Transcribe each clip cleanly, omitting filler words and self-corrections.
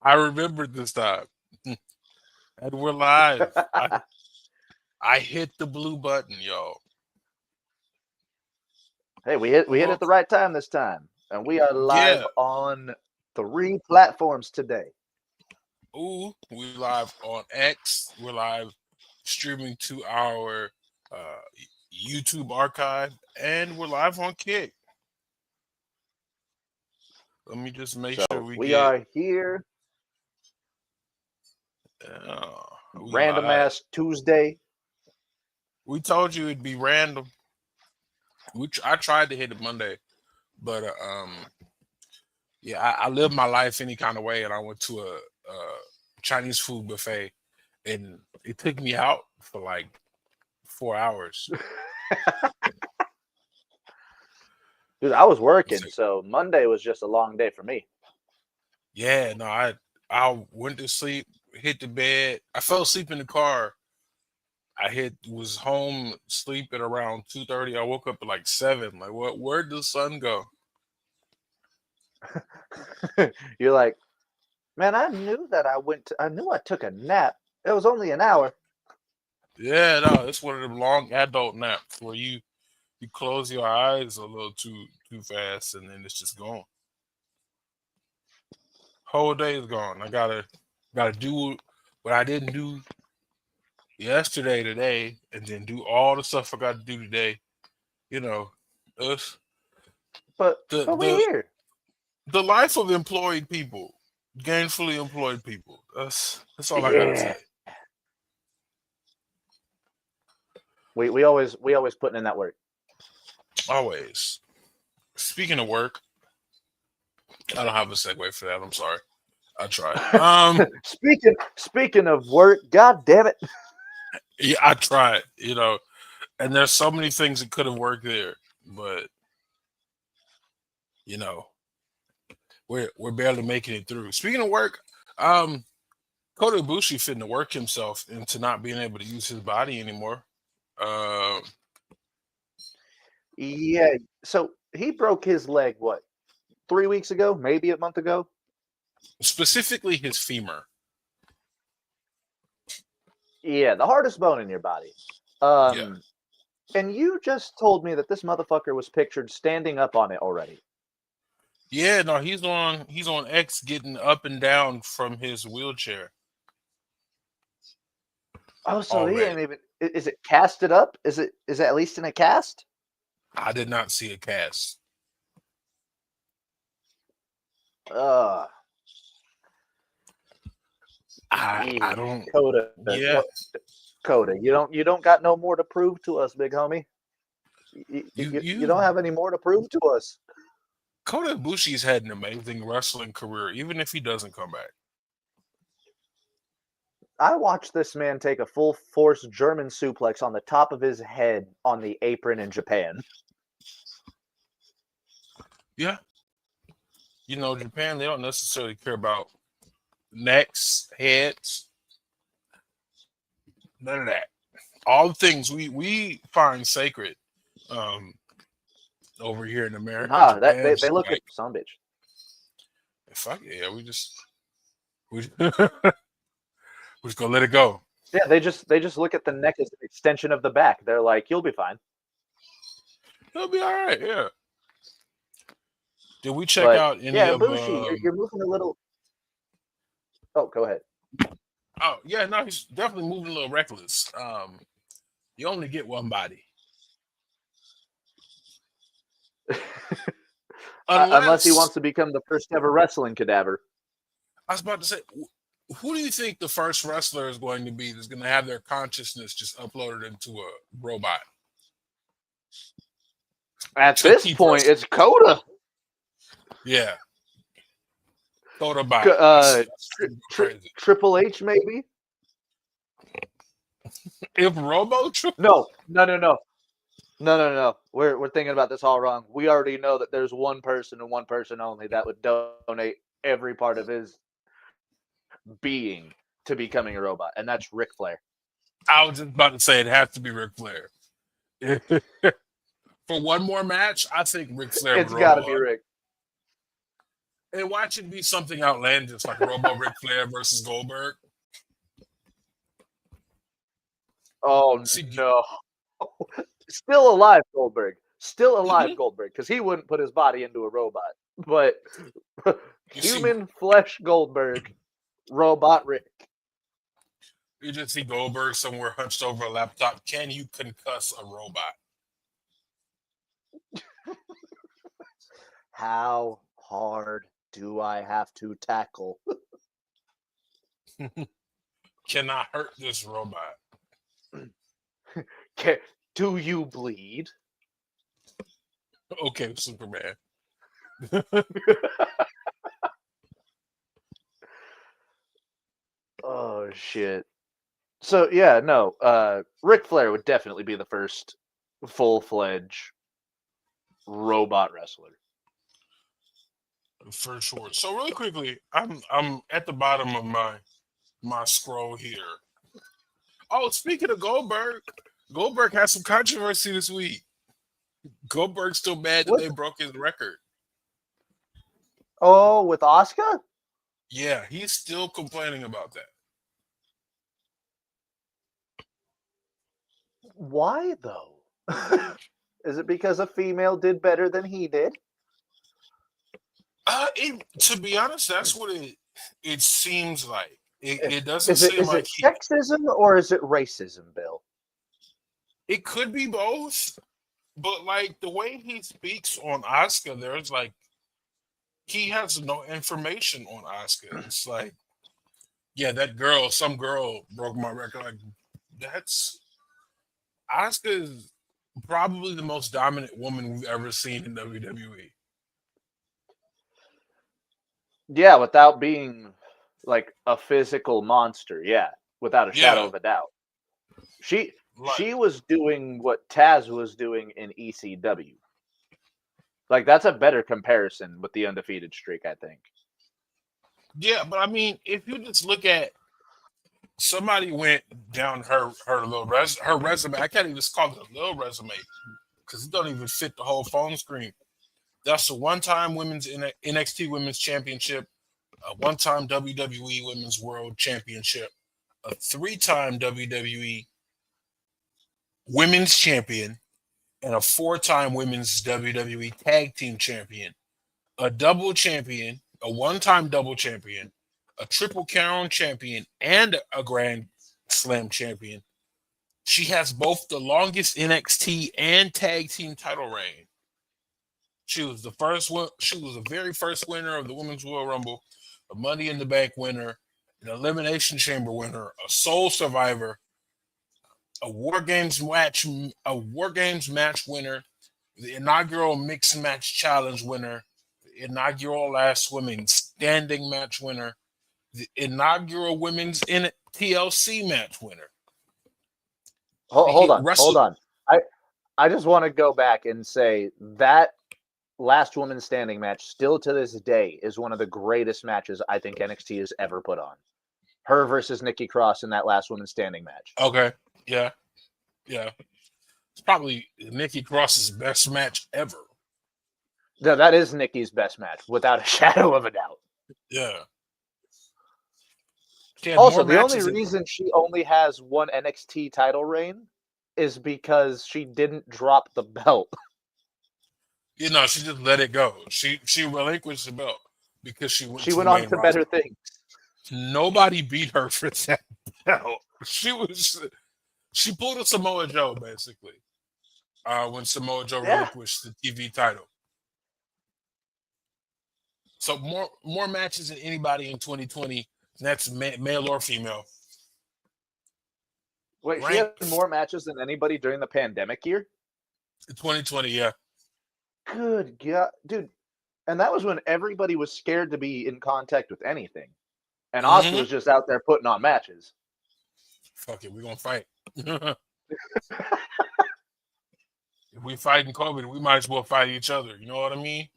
I remembered this time. And we're live. I hit the blue button, yo. Hey, we hit Oh, at the right time this time, and we are live yeah. on 3 platforms today. Ooh, we live on X. We're live streaming to our uh, YouTube archive, and we're live on Kick. Let me just make sure So we we get. are here, Uh, we random live. ass Tuesday. We told you it'd be random. I tried to hit it Monday, but yeah, I live my life any kind of way, and I went to a Chinese food buffet, and it took me out for like 4 hours. Dude, I was It's working, like, so Monday was just a long day for me. yeah, no, I went to sleep, hit the bed. I fell asleep in the car. I hit was home sleep at around 2:30. I woke up at like 7. Like, what? Where'd the sun go? You're like, man, I knew that I knew I took a nap. It was only an hour. Yeah, no, it's one of them long adult naps where you close your eyes a little too fast, and then it's just gone. Whole day is gone. I gotta do what I didn't do yesterday, today, and then do all the stuff I got to do today. You know, it's But the but we're the here. the life of employed people, gainfully employed people. That's all I gotta Yeah. say. We always putting in that work. Always. Speaking of work, I don't have a segue for that. I'm sorry. I tried. speaking of work, god damn it. Yeah, I tried. And there's so many things that could have worked there, but you know, we're barely making it through. Speaking of work, um, Kota Ibushi fitting to work himself into not being able to use his body anymore. Uh, Yeah. So he broke his leg, what, 3 weeks ago, maybe a month ago? Specifically his femur. Yeah, the hardest bone in your body. Yeah, Um, and you just told me that this motherfucker was pictured standing up on it already. yeah. No, he's on X getting up and down from his wheelchair Oh, so he already. ain't even. Is it casted up? Is it at least in a cast? I did not see a cast. Uh, I don't. Coda, Yeah, Coda. You don't got no more to prove to us, big homie. You, you you, you you don't have any more to prove to us. Kota Ibushi's had an amazing wrestling career, even if he doesn't come back. I watched this man take a full force German suplex on the top of his head on the apron in Japan. Yeah, Japan, they don't necessarily care about necks, heads, none of that. All the things we find sacred um, over here in America, Nah, that Japan, they just look at like some bitch. fuck it, yeah, we just gonna let it go. Yeah, they just look at the neck as an extension of the back. They're like, you'll be fine. It'll be all right. Yeah. Did we check But out any yeah, of? Ibushi, you're moving a little. Oh, go ahead. Oh yeah, no, he's definitely moving a little reckless. You only get one body, Unless he unless wants to become the first ever wrestling cadaver. I was about to say, who do you think the first wrestler is going to be that's going to have their consciousness just uploaded into a robot At to this keep point, wrestling? it's Coda. Yeah, thought C- about. Uh, That's gonna go crazy. Triple H, maybe? If Robo Triple, No, no, no, no. No, no, no. We're thinking about this all wrong. We already know that there's one person and one person only that would donate every part of his being to becoming a robot, and that's Ric Flair. I was just about to say it has to be Ric Flair. For one more match, I think Ric Flair would It's got to roll be up. Rick. And watch it be something outlandish like Robo Ric Flair versus Goldberg. Oh See, no. Still alive, Goldberg. Still alive, mhm. Goldberg, because he wouldn't put his body into a robot. But You see, human flesh Goldberg, robot Rick. you just see Goldberg somewhere hunched over a laptop. Can you concuss a robot? How hard do I have to tackle? Can I hurt this robot? Can, do you bleed? Okay, Superman. Oh shit. So yeah, no. Ric Flair would definitely be the first full-fledged robot wrestler. For sure. So really quickly, I'm at the bottom of my scroll here. Oh, speaking of Goldberg, Goldberg had some controversy this week. Goldberg's still mad that What? they broke his record. Oh, with Oscar? Yeah, he's still complaining about that. Why though? Is it because a female did better than he did? To be honest, that's what it seems like. It doesn't Is it seem is like it he. sexism or is it racism, Bill? It could be both, but like the way he speaks on Oscar, there's like he has no information on Oscar. It's like, yeah, that girl, some girl broke my record. Like that's Oscar is probably the most dominant woman we've ever seen in WWE. Yeah, without being like a physical monster. Yeah, without a shadow Yeah, of a doubt. She like she was doing what Taz was doing in ECW. Like that's a better comparison with the undefeated streak, I think. yeah, but I mean, if you just look at somebody went down her little her resume. I can't even call it a little resume because it don't even fit the whole phone screen. That's a one-time women's NXT Women's Championship, a one-time WWE Women's World Championship, a three-time WWE Women's Champion, and a four-time Women's WWE Tag Team Champion, a double champion, a one-time double champion, a triple crown champion, and a Grand Slam champion. She has both the longest NXT and tag team title reign. She was the first one. She was the very first winner of the Women's Royal Rumble, a Money in the Bank winner, an Elimination Chamber winner, a Soul Survivor, a War Games match winner, the inaugural Mixed Match Challenge winner, the inaugural Last Women Standing match winner, the inaugural Women's TLC match winner. Hold He on, hold wrestled. on. I just want to go back and say that last woman standing match still to this day is one of the greatest matches I think NXT has ever put on. Her versus Nikki Cross in that last woman standing match. Okay, yeah, yeah. It's probably Nikki Cross's best match ever. No, that is Nikki's best match, without a shadow of a doubt. Yeah. She had Also, more the only matches than reason she only has one NXT title reign is because she didn't drop the belt. she just let it go. She relinquished the belt because she went She to the went on main to better roster. things. Nobody beat her for that belt. She pulled a Samoa Joe basically. When Samoa Joe Yeah. relinquished the TV title. So more matches than anybody in 2020. And that's male or female. Wait, she Rank had more matches than anybody during the pandemic year? 2020, yeah. Good God. Dude. And that was when everybody was scared to be in contact with anything. And Oscar Hmm. was just out there putting on matches. Fuck it, we're gonna fight. If we fight in COVID, we might as well fight each other. You know what I mean?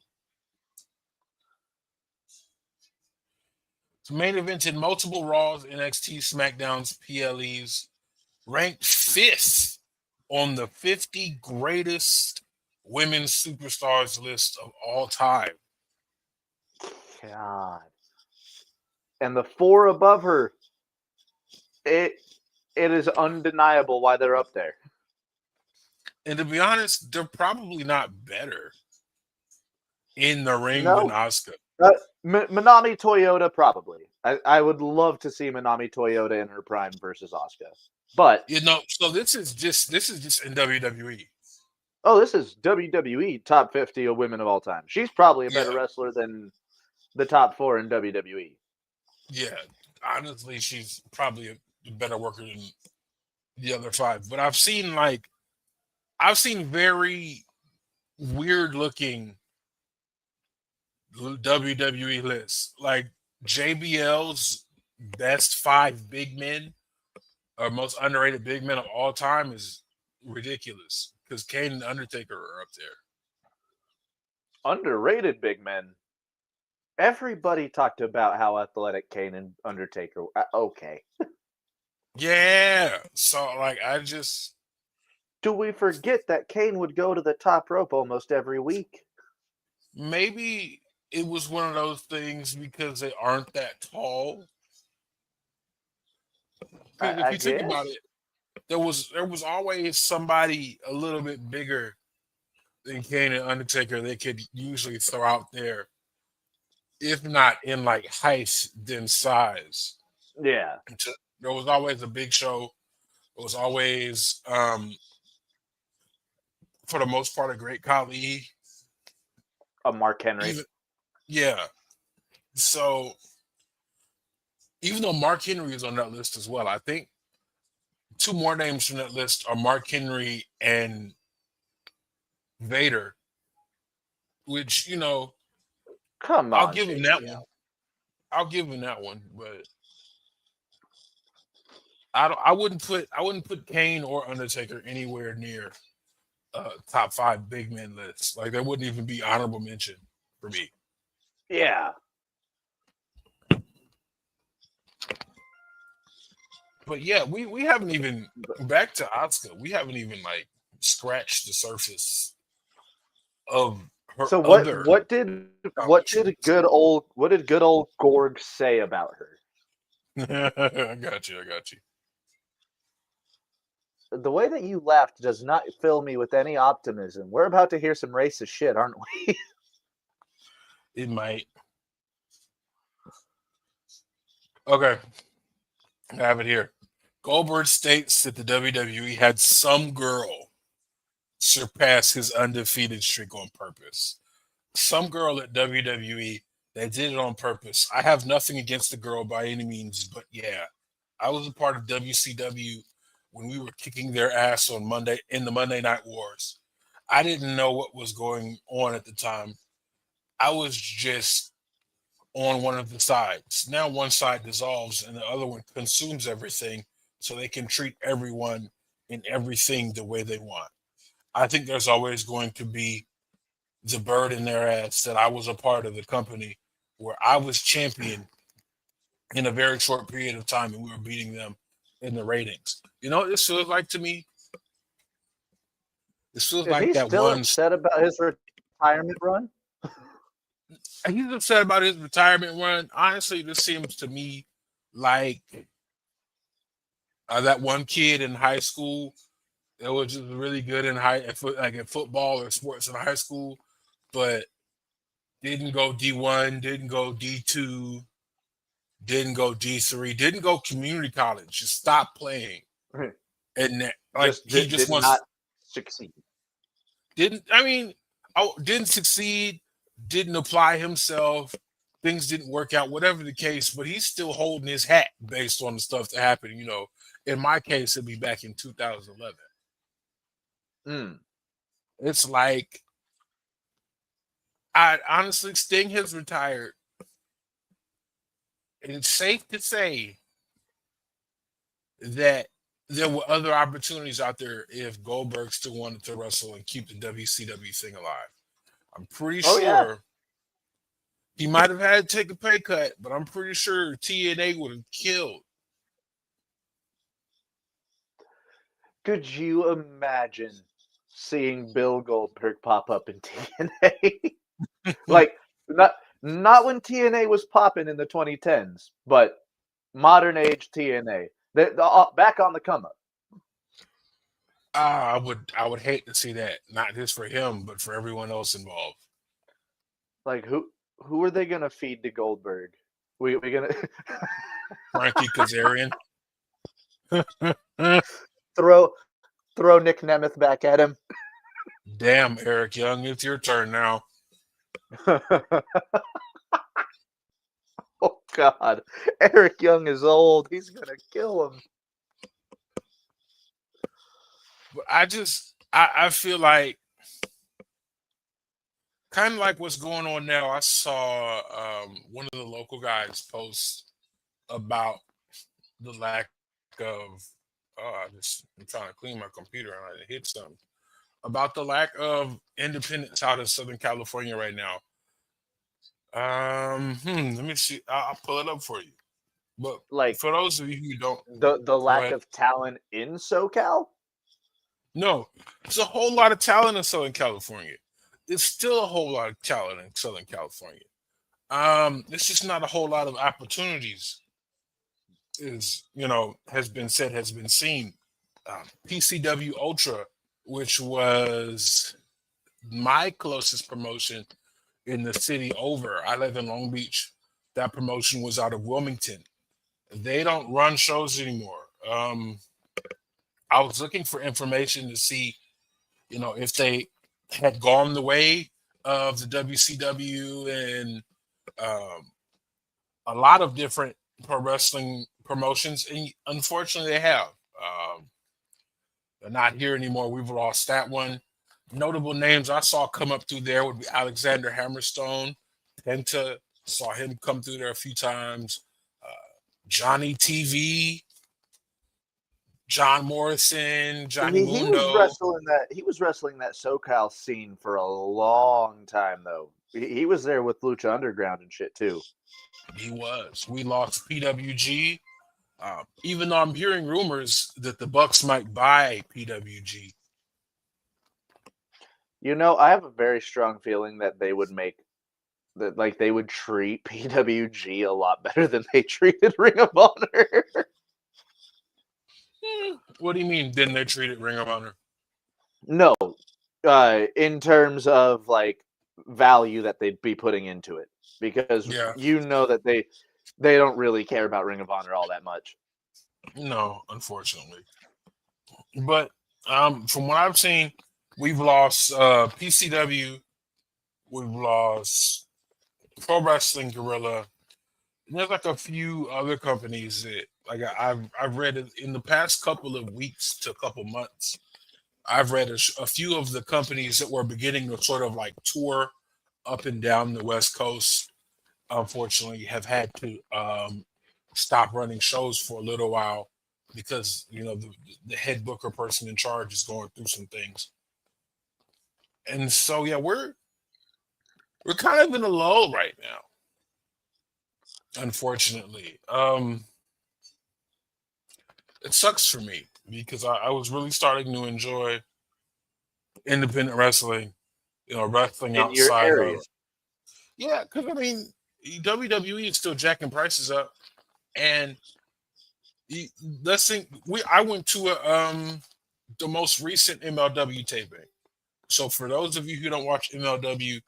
So main events in multiple Raws, NXT, SmackDowns, PLEs, ranked fifth on the 50 greatest women's superstars list of all time. God. And the four above her, it it is undeniable why they're up there. And to be honest, they're probably not better in the ring than No, Asuka. Minami Toyota probably. I would love to see Minami Toyota in her prime versus Asuka. But So this is just in WWE. oh, this is WWE top 50 of women of all time. She's probably a better Yeah, wrestler than the top four in WWE. yeah. Honestly, she's probably a better worker than the other five. But I've seen very weird looking WWE lists. Like JBL's best five big men or most underrated big men of all time is ridiculous because Kane and Undertaker are up there. Underrated big men. Everybody talked about how athletic Kane and Undertaker. Okay. Yeah. So like I just Do we forget that Kane would go to the top rope almost every week? maybe it was one of those things because they aren't that tall. Because if I you think about guess. it, there was always somebody a little bit bigger than Kane and Undertaker they could usually throw out there, if not in like height, then size. Yeah. There was always a big show. It was always, for the most part, a great colleague. A Mark Henry. Even yeah. So even though Mark Henry is on that list as well, I think two more names from that list are Mark Henry and Vader, which Come I'll on, give him that JBL. one. I'll give him that one, but I wouldn't put Kane or Undertaker anywhere near top five big men lists. Like that wouldn't even be honorable mention for me. Yeah. But yeah, we haven't even back to Asuka. We haven't even like scratched the surface of her So what other what did what did accomplishments. good old Gorg say about her? I got you. I got you. The way that you laughed does not fill me with any optimism. We're about to hear some racist shit, aren't we? It might. Okay, I have it here. Goldberg states that the WWE had some girl surpass his undefeated streak on purpose. Some girl at WWE that did it on purpose. I have nothing against the girl by any means, but yeah, I was a part of WCW when we were kicking their ass on Monday in the Monday Night Wars. I didn't know what was going on at the time. I was just on one of the sides. Now one side dissolves and the other one consumes everything so they can treat everyone and everything the way they want. I think there's always going to be the bird in their ass that I was a part of the company where I was champion in a very short period of time and we were beating them in the ratings. You know what this feels like to me? This feels Is like he that still one. upset about his retirement run? He's upset about his retirement run. Honestly, this seems to me like that one kid in high school that was just really good in like at football or sports in high school, but didn't go D1, didn't go D2, didn't go D3, didn't go community college, just stopped playing. And like Just he did just not wants succeed. didn't I mean didn't succeed, didn't apply himself, things didn't work out, whatever the case, but he's still holding his hat based on the stuff that happened, In my case, it'd be back in 2011. Mm. It's like I honestly Sting has retired. And it's safe to say that there were other opportunities out there if Goldberg still wanted to wrestle and keep the WCW thing alive. I'm pretty Oh yeah. sure he might have had to take a pay cut, but I'm pretty sure TNA would have killed. Could you imagine seeing Bill Goldberg pop up in TNA? Like not Not when TNA was popping in the 2010s, but modern age TNA. Back on the come up. I would hate to see that, not just for him, but for everyone else involved. Like who are they gonna feed to Goldberg? We gonna Frankie Kazarian. throw Nick Nemeth back at him? Damn, Eric Young, it's your turn now. Oh God, Eric Young is old. He's gonna kill him. But I feel like kind of like what's going on now. I saw one of the local guys post about the lack of I'm trying to clean my computer and I hit something about the lack of independence out in Southern California right now. Let me see. I'll pull it up for you. But Like for those of you who don't, the go lack ahead. of talent in SoCal. No, there's a whole lot of talent in Southern California. There's still a whole lot of talent in Southern California. It's just not a whole lot of opportunities. Is has been said, has been seen. PCW Ultra, which was my closest promotion in the city over. I live in Long Beach. That promotion was out of Wilmington. They don't run shows anymore. I was looking for information to see, if they had gone the way of the WCW and um, a lot of different pro wrestling promotions, and unfortunately, they have. They're not here anymore. We've lost that one. Notable names I saw come up through there would be Alexander Hammerstone, Penta. Saw him come through there a few times. Uh, Johnny TV, John Morrison, Johnny He was Mundo. wrestling that SoCal scene for a long time though. He was there with Lucha Underground and shit too. He was. We lost PWG. Even though I'm hearing rumors that the Bucks might buy PWG. I have a very strong feeling that they would make that like they would treat PWG a lot better than they treated Ring of Honor. What do you mean? Didn't they treat it Ring of Honor? No, in terms of like value that they'd be putting into it, because Yeah. that they don't really care about Ring of Honor all that much. No, unfortunately. But from what I've seen, we've lost PCW, we've lost Pro Wrestling Gorilla. And there's like a few other companies that I've read it in the past couple of weeks to a couple months. I've read a few of the companies that were beginning to sort of like tour up and down the West Coast. Unfortunately, have had to stop running shows for a little while because the head booker person in charge is going through some things. And so yeah, we're kind of in a lull right now, unfortunately. It sucks for me because I was really starting to enjoy independent wrestling, wrestling In your outside area. of, yeah, because I mean WWE is still jacking prices up, and you- let's think I went to the most recent MLW taping. So for those of you who don't watch MLW,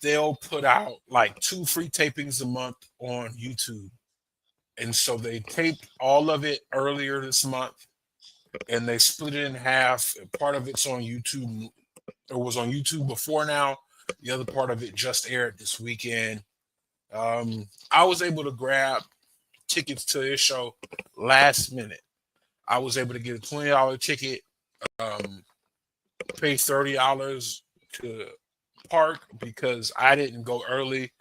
they'll put out like 2 free tapings a month on YouTube. And so they taped all of it earlier this month and they split it in half. Part of it's on YouTube, or was on YouTube before now. The other part of it just aired this weekend. I was able to grab tickets to this show last minute. I was able to get a $20 ticket, um, pay $30 to park because I didn't go early.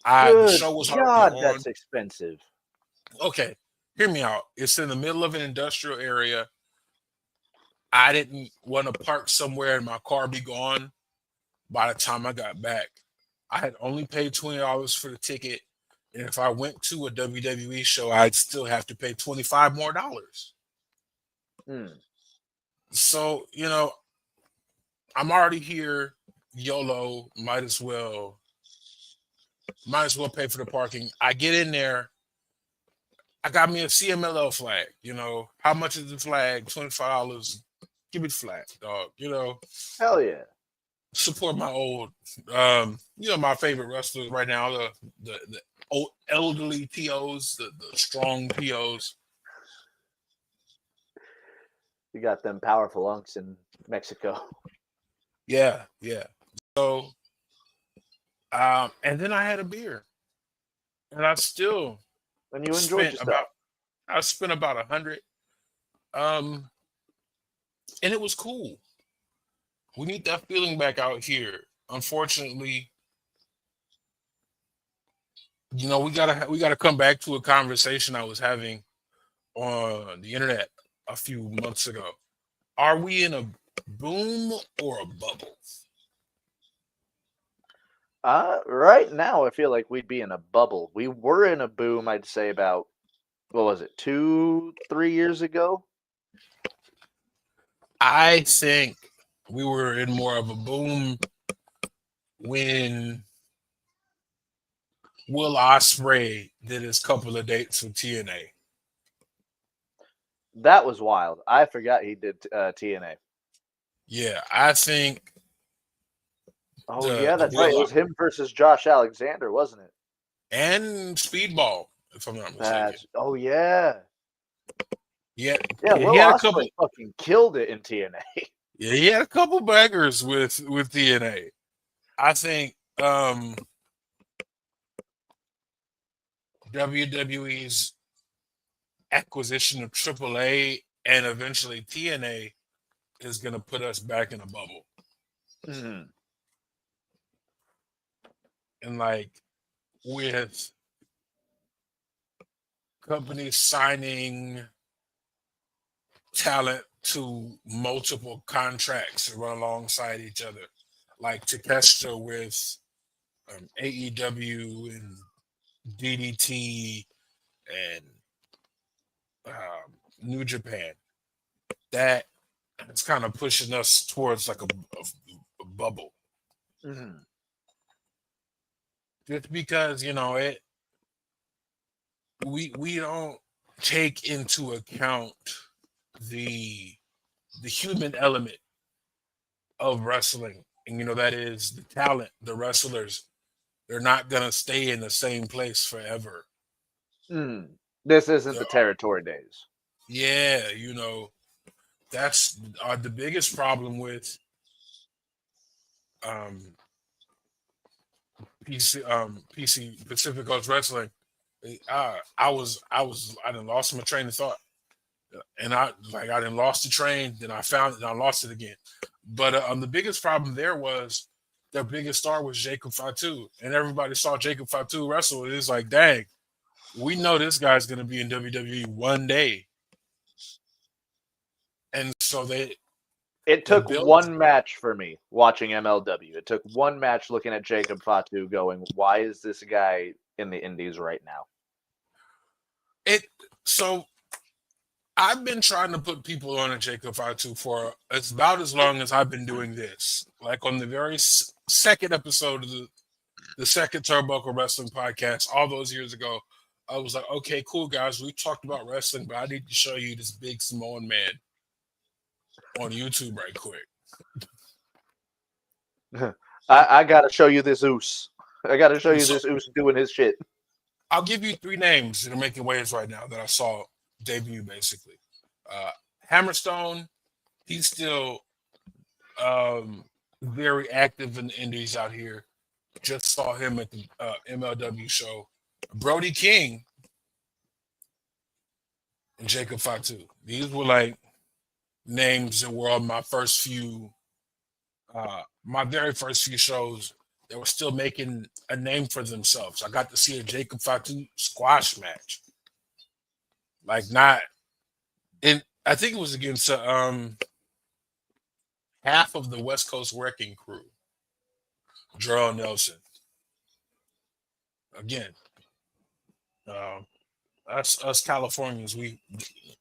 The Good show was already God, on. that's expensive. Okay, hear me out. It's in the middle of an industrial area. I didn't want to park somewhere and my car be gone by the time I got back. I had only paid $20 for the ticket, and if I went to a WWE show, I'd still have to pay $25 more. Hmm. So I'm already here. YOLO, might as well Might as well pay for the parking. I get in there. I got me a CMLL flag. How much is the flag? $25. Give me the flag, dog. Hell yeah. Support my old, my favorite wrestlers right now. The old elderly POs, the strong POs. You got them powerful unks in Mexico. Yeah, yeah. So, and then I had a beer, and And you enjoyed spent yourself. about I spent about 100, um, and it was cool. We need that feeling back out here. Unfortunately, we gotta come back to a conversation I was having on the internet a few months ago. Are we in a boom or a bubble? Right now, I feel like we'd be in a bubble. We were in a boom, I'd say about, what was it, 3 years ago? I think we were in more of a boom when Will Ospreay did his couple of dates with TNA. That was wild. I forgot he did TNA. Yeah, I think Oh the yeah, the that's right. It Will was him versus Josh Alexander, wasn't it? and Speedball, if I'm not mistaken. That's oh yeah. Yeah, Yeah, he Will had a couple. Ospreay fucking killed it in TNA. Yeah, he had a couple baggers with TNA. I think WWE's acquisition of AAA and eventually TNA is going to put us back in a bubble. Mhm. And like with companies signing talent to multiple contracts to run alongside each other, like Takeshita with AEW and DDT and New Japan. That it's kind of pushing us towards like a bubble, Mhm. just because we don't take into account the the human element of wrestling, and that is the talent, the wrestlers. They're not gonna stay in the same place forever. Mhm. This isn't There the are, territory days. yeah, that's the biggest problem with um PC Pacific Coast Wrestling. I done lost my train of thought, and I done lost the train, then I found it, and I lost it again. But the biggest problem there was their biggest star was Jacob Fatu, and everybody saw Jacob Fatu wrestle. It's like, dang, we know this guy's gonna be in WWE one day, and so It they took built one match for me watching MLW. It took one match looking at Jacob Fatu going, why is this guy in the indies right now? it. So I've been trying to put people on a Jacob Fatu for it's about as long as I've been doing this. Like on the very second episode of the second Turnbuckle Wrestling podcast, all those years ago, I was like, okay, cool, guys, we talked about wrestling, but I need to show you this big Samoan man on YouTube right quick. I gotta show you this Oos. I gotta show you So this Oos doing his shit. I'll give you three names that are making waves right now that I saw debut, basically. Hammerstone, he's still very active in the indies out here. Just saw him at the MLW show. Brody King and Jacob Fatu. These were like names that were on my very first few shows that were still making a name for themselves. I got to see a Jacob Fatu squash match. Like not in I think it was against half of the West Coast Wrecking Crew. Jarrell Nelson. Again, um, us Californians, we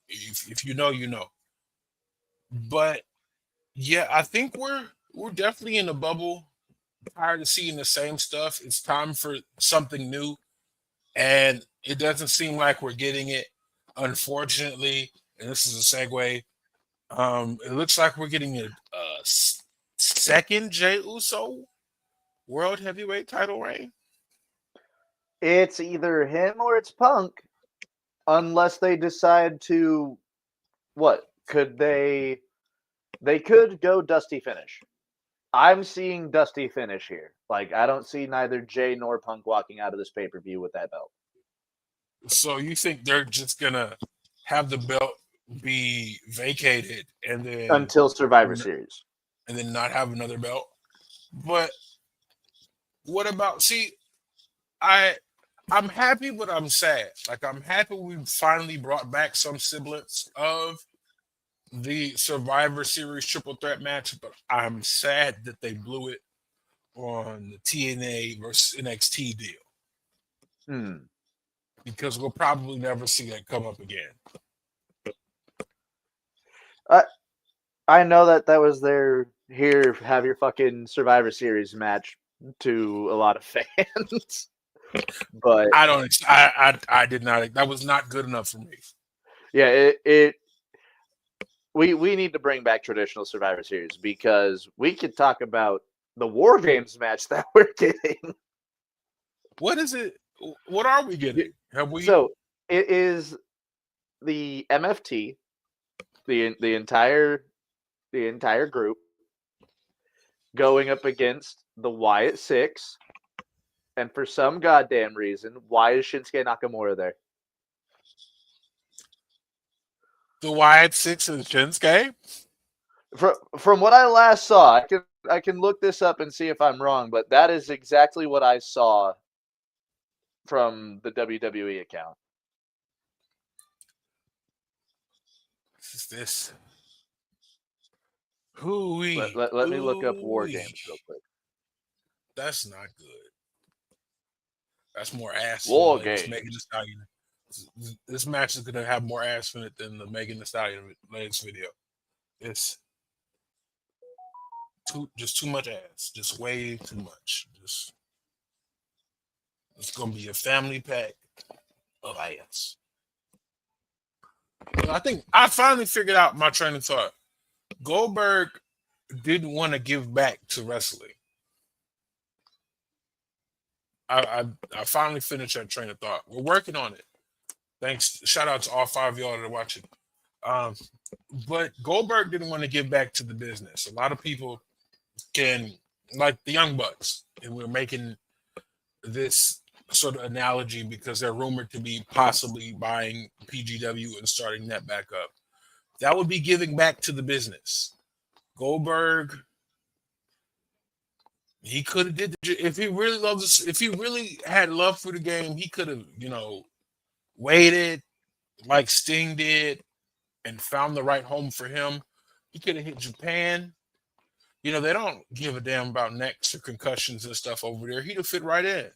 if you know, you know. But yeah, I think we're definitely in a bubble. tired of seeing the same stuff. It's time for something new, and it doesn't seem like we're getting it. Unfortunately, and this is a segue. It looks like we're getting a second Jey Uso World Heavyweight title reign. It's either him or it's Punk, unless they decide to what? Could they could go Dusty finish. I'm seeing Dusty finish here. Like I don't see neither Jay nor Punk walking out of this pay-per-view with that belt So you think they're just gonna have the belt be vacated until Survivor Series. and then not have another belt? But what about I I'm happy but I'm sad. Like I'm happy we finally brought back some semblance of the Survivor Series triple threat match, but I'm sad that they blew it on the TNA versus NXT deal Hmm. because we'll probably never see that come up again. I I know that was their here have your fucking Survivor Series match to a lot of fans, but I don't. I did not. That was not good enough for me. yeah, it we need to bring back traditional Survivor Series because we could talk about the War Games match that we're getting. What is it? What are we getting? Have we? So it is the MFT, the entire group going up against the Wyatt Six, and for some goddamn reason, why is Shinsuke Nakamura there? The Wyatt Six and Shinsuke? From what I last saw, I can look this up and see if I'm wrong, but that is exactly what I saw from the WWE account. Is this? Hooey. Let me look up War Ooh-wee. Games real quick. That's not good. That's more ass in War it. This Games. Megan Thee Stallion. This match is gonna have more ass in it than the Megan Thee Stallion legs video. It's just too much ass. Just way too much. Just it's gonna be a family pack of ass. I think I finally figured out my train of thought. Goldberg didn't want to give back to wrestling. I finally finished that train of thought. We're working on it. Thanks. Shout out to all five of y'all that are watching. Um, but Goldberg didn't want to give back to the business. A lot of people can like the Young Bucks, and we're making this sort of analogy because they're rumored to be possibly buying PGW and starting that back up. That would be giving back to the business. Goldberg, he could have did if he really loved this, if he really had love for the game, he could have, waited like Sting did and found the right home for him. He could have hit Japan. They don't give a damn about necks or concussions and stuff over there. He'd have fit right in.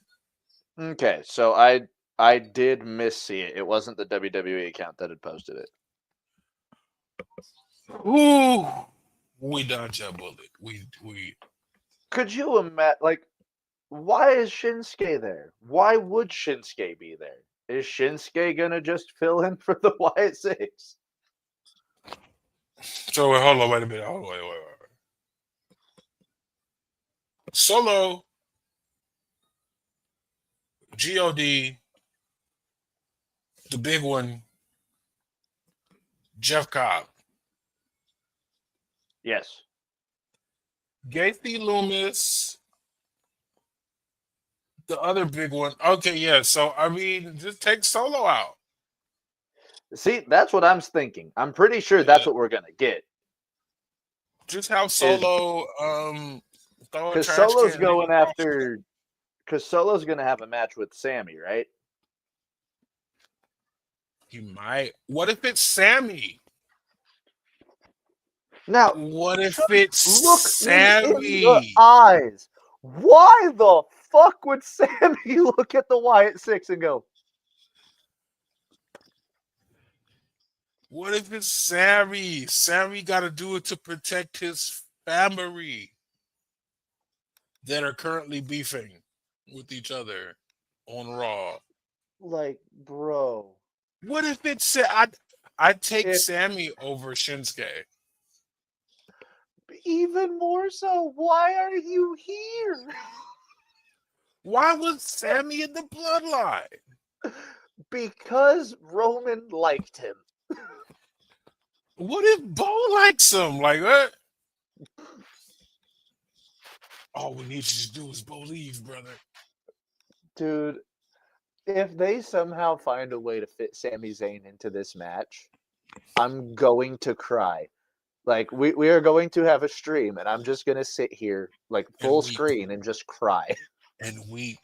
Okay, so I did miss see it. It wasn't the WWE account that had posted it. Ooh, we dodged that bullet. We Could you imagine? Like, why is Shinsuke there? Why would Shinsuke be there? Is Shinsuke gonna just fill in for the Wyatt Six? So hold on, wait a minute. Hold on, wait. Solo, God, the big one, Jeff Cobb, Yes. Gacy Loomis, the other big one. Okay, yeah. So I mean, just take Solo out. See, that's what I'm thinking. I'm pretty sure that's what we're gonna get. Just have Solo throw a Because trash Solo's can. going after. Because Solo's gonna have a match with Sammy, right? He might. What if it's Sammy? Now, What if it's look me in the Sammy? eyes. Why the fuck would Sammy look at the Wyatt Six and go, What if it's Sammy? Sammy got to do it to protect his family. that are currently beefing with each other on Raw. Like, bro, What if it's I'd take if Sammy over Shinsuke. even more so, why are you here? Why was Sammy in the bloodline? Because Roman liked him. What if Bo likes him? Like what? All we need you to do is believe, brother. Dude, if they somehow find a way to fit Sami Zayn into this match, I'm going to cry. Like we are going to have a stream and I'm just gonna sit here like And full weep. screen and just cry. And weep.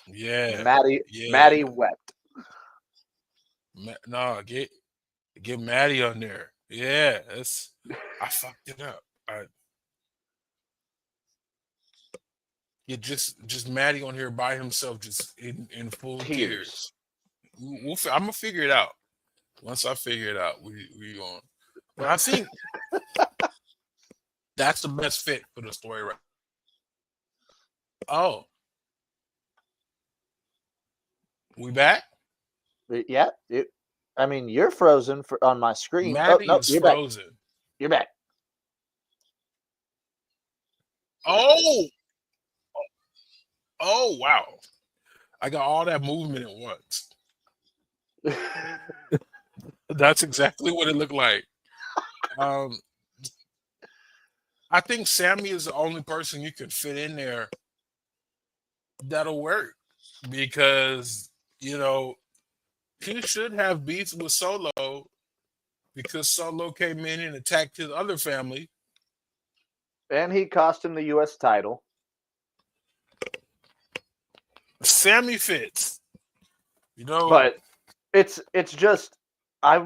Yeah. Yeah. Maddie wept. No, get Matty on there. Yeah, that's I fucked it up. I get just Matty on here by himself, just in full Tears. tears. I'm gonna figure it out. Once I figure it out, we going. But I think that's the best fit for the story, right? Oh, we back? Yeah, I mean you're frozen on my screen. Oh Matty no, is you're back. frozen. You're back. Oh, oh wow! I got all that movement at once. That's exactly what it looked like. Um, I think Sammy is the only person you could fit in there that'll work because you know he should have beef with Solo because Solo came in and attacked his other family. And he cost him the US title. Sammy fits, you know. But it's just I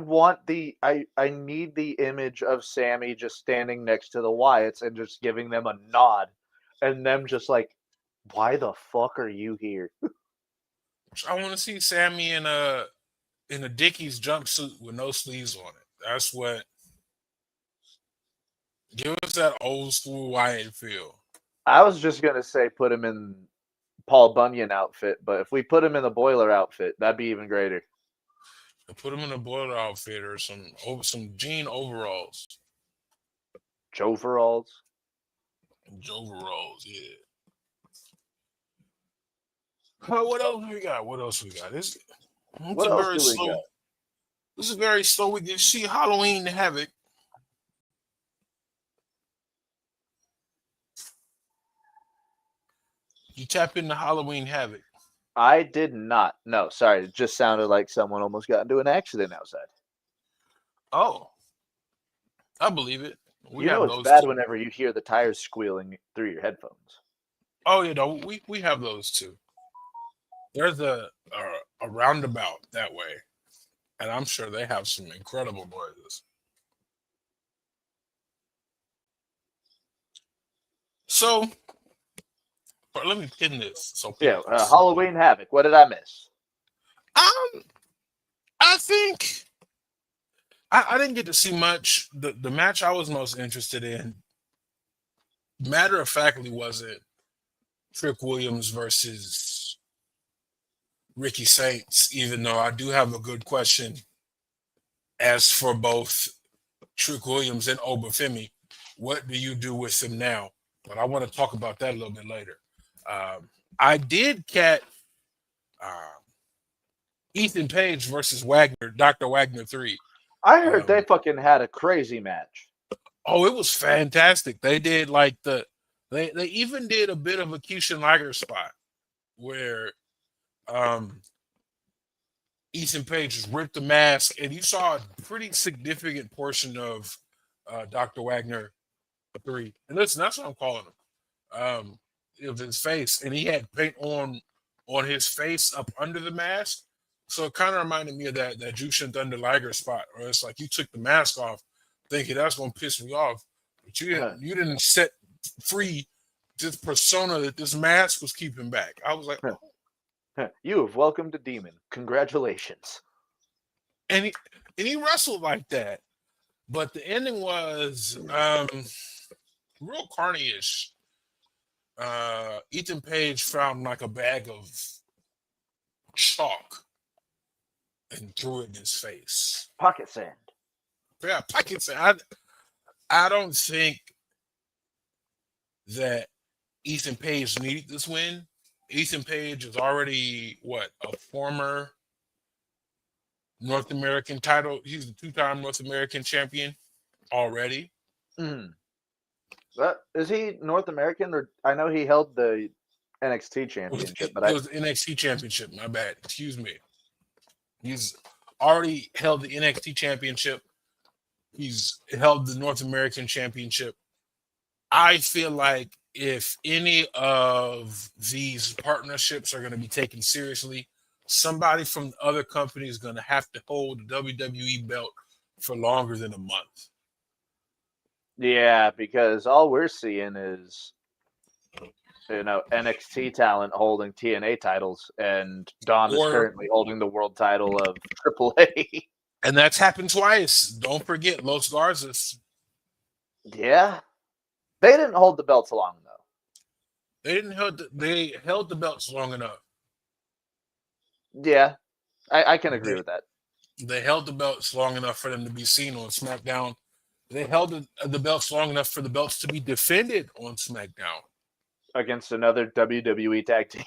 need the image of Sammy just standing next to the Wyatts and just giving them a nod and them just like, why the fuck are you here? I want to see Sammy in a Dickies jumpsuit with no sleeves on it. That's what give us that old school Wyatt feel. I was just gonna say put him in Paul Bunyan outfit, but if we put him in the boiler outfit, that'd be even greater. Put him in a boiler outfit or some jean overalls. Joveralls. Overalls, yeah. What else we got? What else we got? It's What a else very do we got? slow. This is very slow. We can see Halloween Havoc. You tap into Halloween Havoc. I did not. No, sorry. It just sounded like someone almost got into an accident outside. Oh, I believe it. We You know have it's those bad too. whenever you hear the tires squealing through your headphones. Oh, you know, we have those too. There's a roundabout that way, and I'm sure they have some incredible noises. So, but let me pin this so Yeah, people can see. Halloween Havoc. What did I miss? Um, I think I didn't get to see much. The match I was most interested in, matter of factly, wasn't Trick Williams versus Ricky Saints. Even though I do have a good question as for both Trick Williams and Obafemi, what do you do with him now? But I want to talk about that a little bit later. I did catch uh, Ethan Page versus Wagner, Dr. Wagner 3. I heard they Um, fucking had a crazy match. oh, it was fantastic. They did like they even did a bit of a Keisha Liger spot where um Ethan Page just ripped the mask and you saw a pretty significant portion of Dr. Wagner 3. And listen, that's what I'm calling him. Of his face, and he had paint on his face up under the mask. So it kind of reminded me of that Jushin Thunder Liger spot, where it's like you took the mask off, thinking that's gonna piss me off, but you didn't set free this persona that this mask was keeping back. I was like, oh. You have welcomed a demon. Congratulations. and he and he wrestled like that, but the ending was real carney-ish. Ethan Page found like a bag of chalk and threw it in his face. Pocket sand. Yeah, pockets. I don't think that Ethan Page needed this win. Ethan Page is already what, a former North American title. He's a two-time North American champion already. Mm. Is he North American, or I know he held the NXT championship, but It was the NXT championship. My bad. Excuse me. He's already held the NXT championship. He's held the North American championship. I feel like if any of these partnerships are going to be taken seriously, somebody from the other company is going to have to hold the WWE belt for longer than a month. yeah, because all we're seeing is NXT talent holding TNA titles, and Dom is Or currently holding the world title of AAA. and that's happened twice. Don't forget Los Garzas. Yeah, they didn't hold the belts long though. They held the belts long enough. Yeah, I can agree They, with that. they held the belts long enough for them to be seen on SmackDown. They held the belts long enough for the belts to be defended on SmackDown. Against another WWE tag team.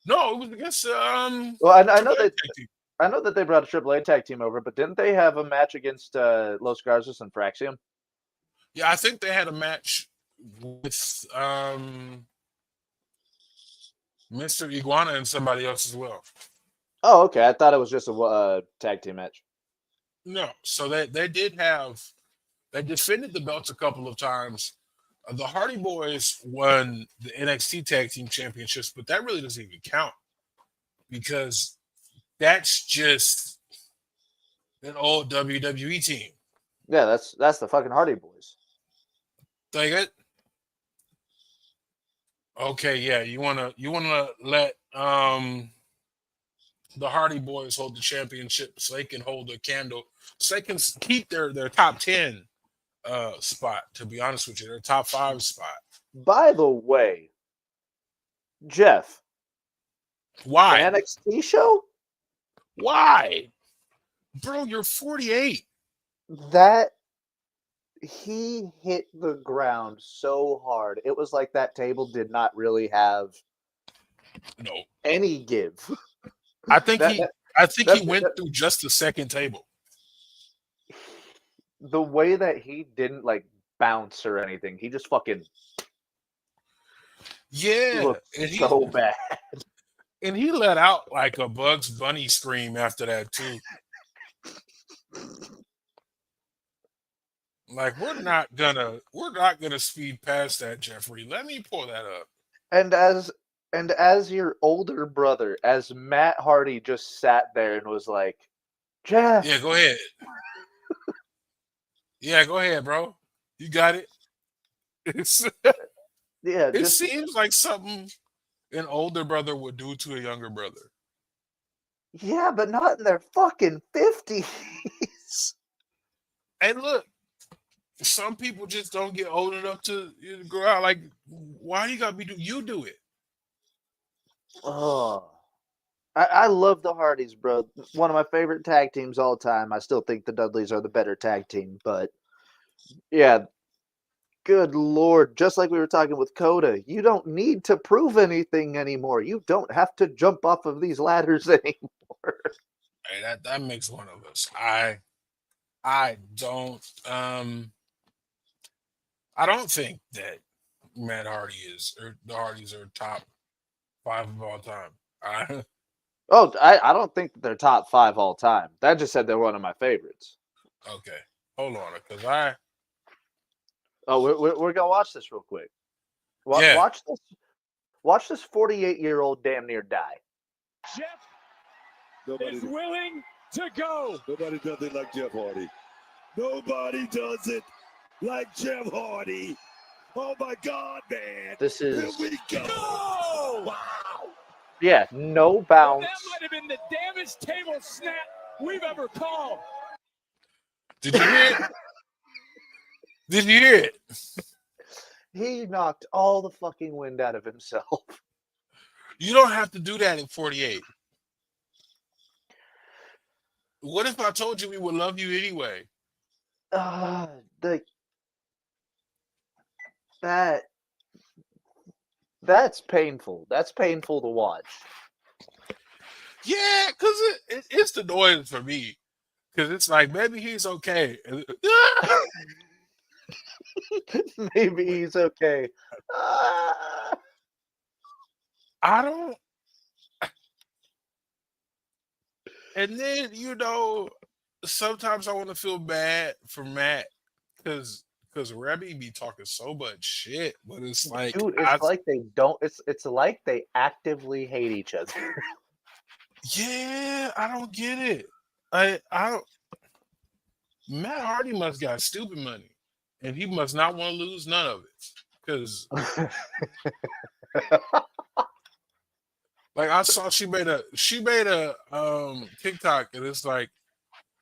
No, it was against Well, I know Triple H that tag team. I know that they brought a AAA tag team over, but didn't they have a match against Los Garzas and Fraxium? Yeah, I think they had a match with Mr. Iguana and somebody else as well. Oh, okay. I thought it was just a tag team match. No, so they did have they defended the belts a couple of times. The Hardy Boys won the NXT Tag Team Championships, but that really doesn't even count because that's just an old WWE team. Yeah, that's the fucking Hardy Boys. Take it. Okay, yeah, you wanna let the Hardy Boys hold the championship so they can hold a candle, so they can keep their top 10 spot, to be honest with you, their top 5 spot. By the way, Jeff, the Why? NXT show Why? Bro, you're 48. that he hit the ground so hard. It was like that table did not really have No. any give. I think That, he that, I think he that, went that- through just the second table. the way that he didn't like bounce or anything, he just fucking Yeah. looked so bad. And he let out like a Bugs Bunny scream after that too. Like we're not gonna speed past that, Jeffrey. Let me pull that up. And as your older brother, as Matt Hardy just sat there and was like, Jeff. Yeah, go ahead. Yeah, go ahead, bro. You got it. It's, Yeah, it just seems like something an older brother would do to a younger brother. yeah, but not in their fucking 50s. And look, some people just don't get old enough to grow out. Like, why you gotta you do it? Oh. I love the Hardys, bro. One of my favorite tag teams all time. I still think the Dudleys are the better tag team, but yeah, good lord. Just like we were talking with Coda, you don't need to prove anything anymore. You don't have to jump off of these ladders anymore. Hey, that makes one of us. I don't I don't think that Matt Hardy is or the Hardys are top 5 of all time. Oh, I don't think that they're top 5 all time. That just said they're one of my favorites. Okay, hold on, because I Oh, we're gonna watch this real quick. yeah. Watch this. Watch this 48-year-old damn near die. Jeff is willing to go. Nobody does it like Jeff Hardy. Nobody does it like Jeff Hardy. Oh my God, man! This is Here we go. Wow. yeah, no Well, bounce. that might have been the damnest table snap we've ever called. Did you hear it? Did you hear it? He knocked all the fucking wind out of himself. You don't have to do that at 48. What if I told you we would love you anyway? The that that's painful. That's painful to watch. Yeah, because it's the noise for me. Because it's like, maybe he's okay. Maybe he's okay. Ah. I don't. And then, sometimes I want to feel bad for Matt because Rebby be talking so much shit, but it's like, Dude, it's like they don't. It's like they actively hate each other. yeah, I don't get it. I don't. Matt Hardy must got stupid money, and he must not want to lose none of it. Because like I saw she made a TikTok, and it's like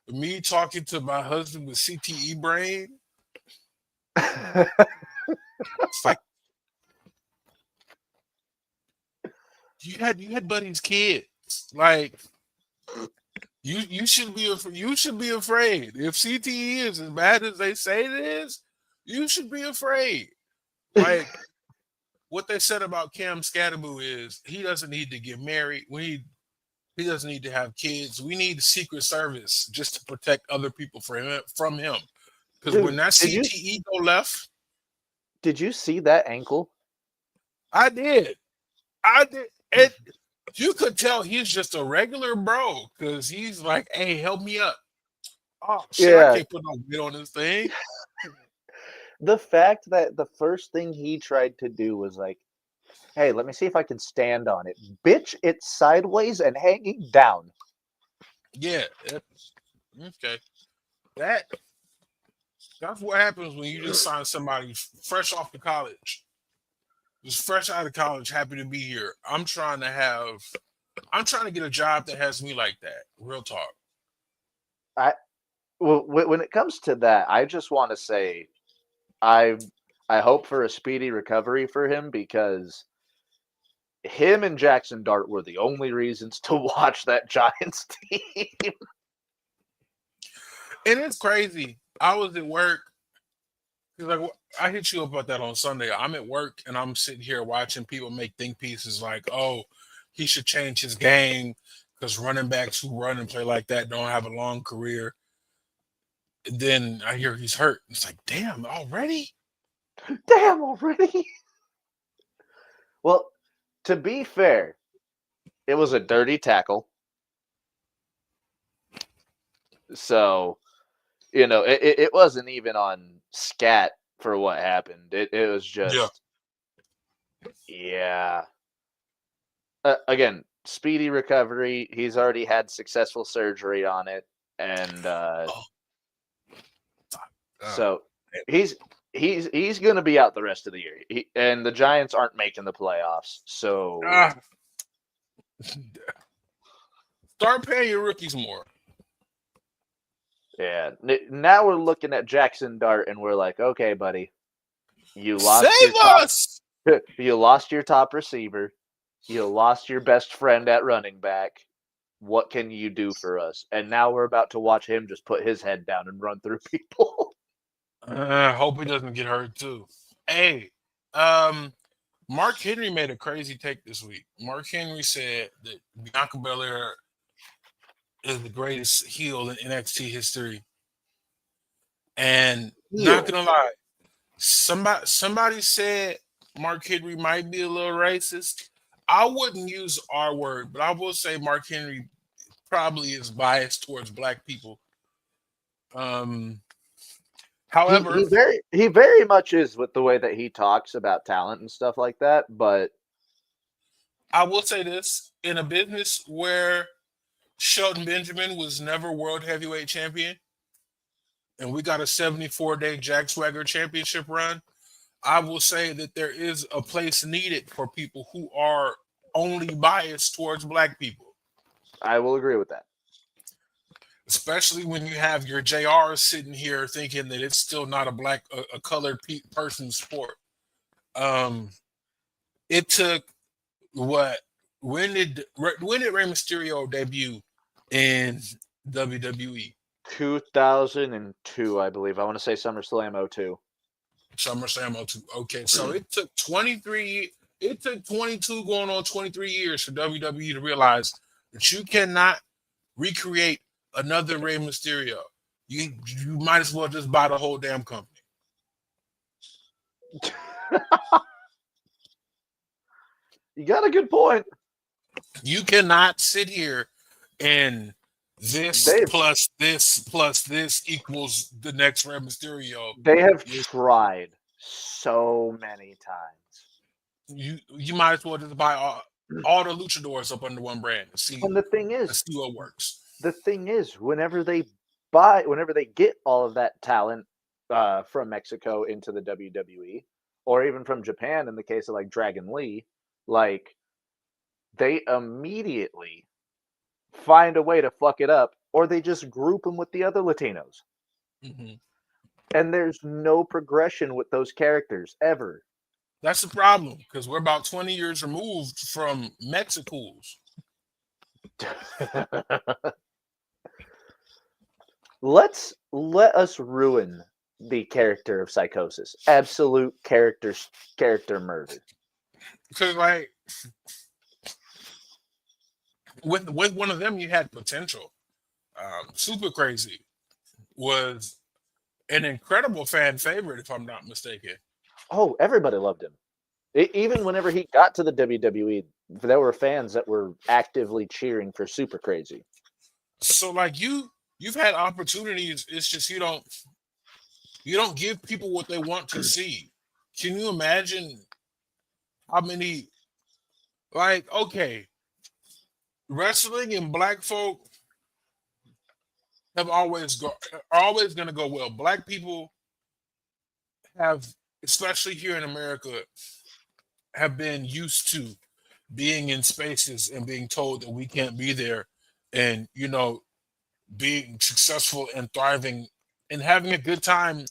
me talking to my husband with CTE brain. It's like you had Buddy's kids. Like you should be afraid. If CTE is as bad as they say it is, you should be afraid. Like what they said about Cam Scatteraboo is he doesn't need to get married. He doesn't need to have kids. We need the Secret Service just to protect other people from him. Because when that CTE go left, did you see that ankle? I did. And you could tell he's just a regular bro because he's like, "Hey, help me up." Oh shit! Yeah. I can't put no weight on this thing. The fact that the first thing he tried to do was like, hey, let me see if I can stand on it. Bitch, it's sideways and hanging down. Yeah. Okay. That's what happens when you just sign somebody fresh off the college. Just fresh out of college, happy to be here. I'm trying to get a job that has me like that. Real talk. Well, when it comes to that, I just want to say I hope for a speedy recovery for him because him and Jackson Dart were the only reasons to watch that Giants team. And it's crazy. I was at work. Like I hit you up about that on Sunday. I'm at work and I'm sitting here watching people make think pieces like, "Oh, he should change his game because running backs who run and play like that don't have a long career." And then I hear he's hurt. It's like, damn, already? Damn, already? Well, to be fair, it was a dirty tackle. So, it wasn't even on scat for what happened. It was just, yeah. Again, speedy recovery. He's already had successful surgery on it, and so he's going to be out the rest of the year. And the Giants aren't making the playoffs, so start paying your rookies more. Yeah. Now we're looking at Jackson Dart, and we're like, okay, buddy, you lost Save us. You lost your top receiver. You lost your best friend at running back. What can you do for us? And now we're about to watch him just put his head down and run through people. I hope he doesn't get hurt too. Hey, Mark Henry made a crazy take this week. Mark Henry said that Bianca Belair is the greatest heel in NXT history. And not gonna lie, somebody said Mark Henry might be a little racist. I wouldn't use our word, but I will say Mark Henry probably is biased towards black people. However, he very much is with the way that he talks about talent and stuff like that. But I will say this: in a business where Shelton Benjamin was never world heavyweight champion, and we got a 74-day Jack Swagger championship run, I will say that there is a place needed for people who are only biased towards black people. I will agree with that. Especially when you have your JR sitting here thinking that it's still not a colored person's sport. Um, it took what? When did Rey Mysterio debut in WWE? 2002, I believe. I want to say SummerSlam 02. SummerSlam 02. Okay, so it took 23. It took 22 going on 23 years for WWE to realize that you cannot recreate another Rey Mysterio. You might as well just buy the whole damn company. You got a good point. You cannot sit here and this They've plus this equals the next Rey Mysterio. they have You tried so many times. you might as well just buy all the luchadors up under one brand and see And and see what works. whenever they get all of that talent from Mexico into the WWE, or even from Japan in the case of like Dragon Lee, like they immediately find a way to fuck it up, or they just group them with the other Latinos. Mhm. And there's no progression with those characters ever. That's the problem because we're about 20 years removed from Mexico's. Let us ruin the character of Psychosis. Absolute character murder. Because like with one of them, you had potential. Super Crazy was an incredible fan favorite, if I'm not mistaken. Oh, everybody loved him. Even whenever he got to the WWE, there were fans that were actively cheering for Super Crazy. So like you've had opportunities. It's just you don't give people what they want to see. Can you imagine how many like okay wrestling and black folk have are always going to go well. Black people have, especially here in America, have been used to being in spaces and being told that we can't be there, and being successful and thriving and having a good time